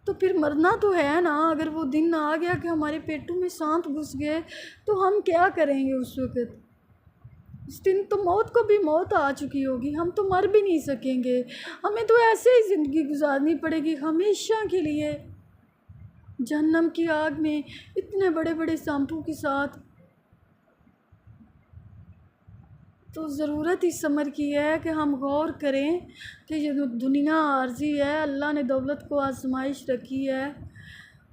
تو پھر مرنا تو ہے نا۔ اگر وہ دن آ گیا کہ ہمارے پیٹوں میں سانپ گھس گئے تو ہم کیا کریں گے اس وقت؟ اس دن تو موت کو بھی موت آ چکی ہوگی، ہم تو مر بھی نہیں سکیں گے۔ ہمیں تو ایسے ہی زندگی گزارنی پڑے گی ہمیشہ کے لیے جہنم کی آگ میں اتنے بڑے بڑے سانپوں کے ساتھ۔ تو ضرورت اس عمر کی ہے کہ ہم غور کریں کہ یہ دنیا عارضی ہے، اللہ نے دولت کو آزمائش رکھی ہے،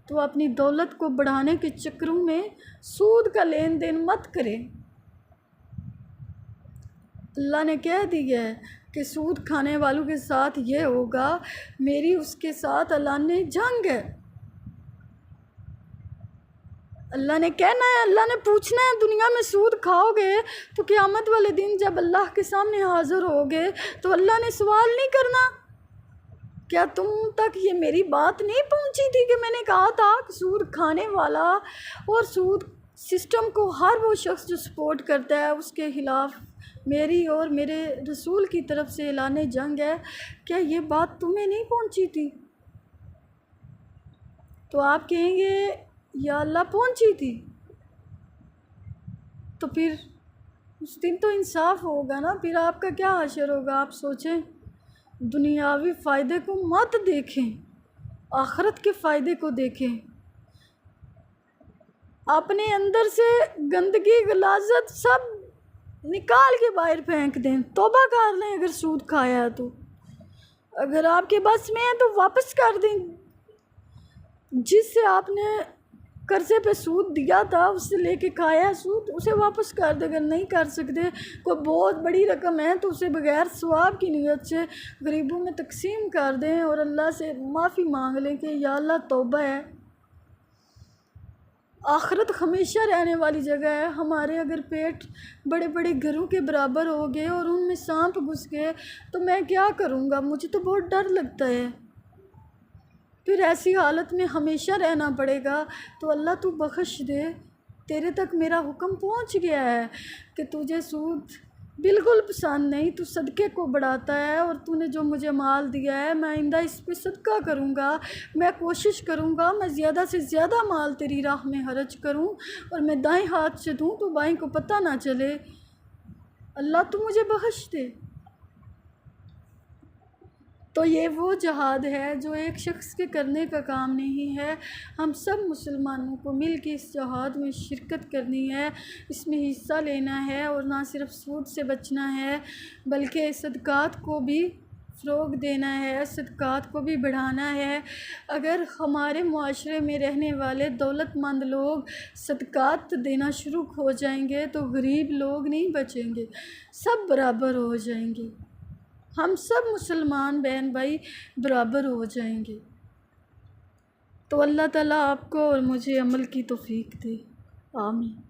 تو اپنی دولت کو بڑھانے کے چکروں میں سود کا لین دین مت کریں۔ اللہ نے کہہ دیا ہے کہ سود کھانے والوں کے ساتھ یہ ہوگا، میری اس کے ساتھ اعلان جنگ ہے۔ اللہ نے کہنا ہے، اللہ نے پوچھنا ہے، دنیا میں سود کھاؤ گے تو قیامت والے دن جب اللہ کے سامنے حاضر ہوگے تو اللہ نے سوال نہیں کرنا کیا تم تک یہ میری بات نہیں پہنچی تھی کہ میں نے کہا تھا کہ سود کھانے والا اور سود سسٹم کو ہر وہ شخص جو سپورٹ کرتا ہے اس کے خلاف میری اور میرے رسول کی طرف سے اعلان جنگ ہے؟ کیا یہ بات تمہیں نہیں پہنچی تھی؟ تو آپ کہیں گے یا اللہ پہنچی تھی۔ تو پھر اس دن تو انصاف ہوگا نا، پھر آپ کا کیا حشر ہوگا؟ آپ سوچیں، دنیاوی فائدے کو مت دیکھیں، آخرت کے فائدے کو دیکھیں۔ اپنے اندر سے گندگی غلاظت سب نکال کے باہر پھینک دیں، توبہ کر لیں۔ اگر سود کھایا ہے تو اگر آپ کے بس میں ہے تو واپس کر دیں۔ جس سے آپ نے قرضے پہ سود دیا تھا اس سے لے کے کھایا سود، اسے واپس کر دیں۔ اگر نہیں کر سکتے، کوئی بہت بڑی رقم ہے تو اسے بغیر ثواب کی نیت سے غریبوں میں تقسیم کر دیں اور اللہ سے معافی مانگ لیں کہ یا اللہ توبہ ہے۔ آخرت ہمیشہ رہنے والی جگہ ہے۔ ہمارے اگر پیٹ بڑے بڑے گھروں کے برابر ہو گئے اور ان میں سانپ گھس گئے تو میں کیا کروں گا؟ مجھے تو بہت ڈر لگتا ہے۔ پھر ایسی حالت میں ہمیشہ رہنا پڑے گا تو اللہ تو بخش دے، تیرے تک میرا حکم پہنچ گیا ہے کہ تجھے سود بالکل پسند نہیں، تو صدقے کو بڑھاتا ہے، اور تو نے جو مجھے مال دیا ہے میں آئندہ اس پہ صدقہ کروں گا، میں کوشش کروں گا میں زیادہ سے زیادہ مال تیری راہ میں خرچ کروں، اور میں دائیں ہاتھ سے دوں تو بائیں کو پتہ نہ چلے۔ اللہ تو مجھے بخش دے۔ تو یہ وہ جہاد ہے جو ایک شخص کے کرنے کا کام نہیں ہے، ہم سب مسلمانوں کو مل کے اس جہاد میں شرکت کرنی ہے، اس میں حصہ لینا ہے، اور نہ صرف سود سے بچنا ہے بلکہ صدقات کو بھی فروغ دینا ہے، صدقات کو بھی بڑھانا ہے۔ اگر ہمارے معاشرے میں رہنے والے دولت مند لوگ صدقات دینا شروع ہو جائیں گے تو غریب لوگ نہیں بچیں گے، سب برابر ہو جائیں گے، ہم سب مسلمان بہن بھائی برابر ہو جائیں گے۔ تو اللہ تعالیٰ آپ کو اور مجھے عمل کی توفیق دے، آمین۔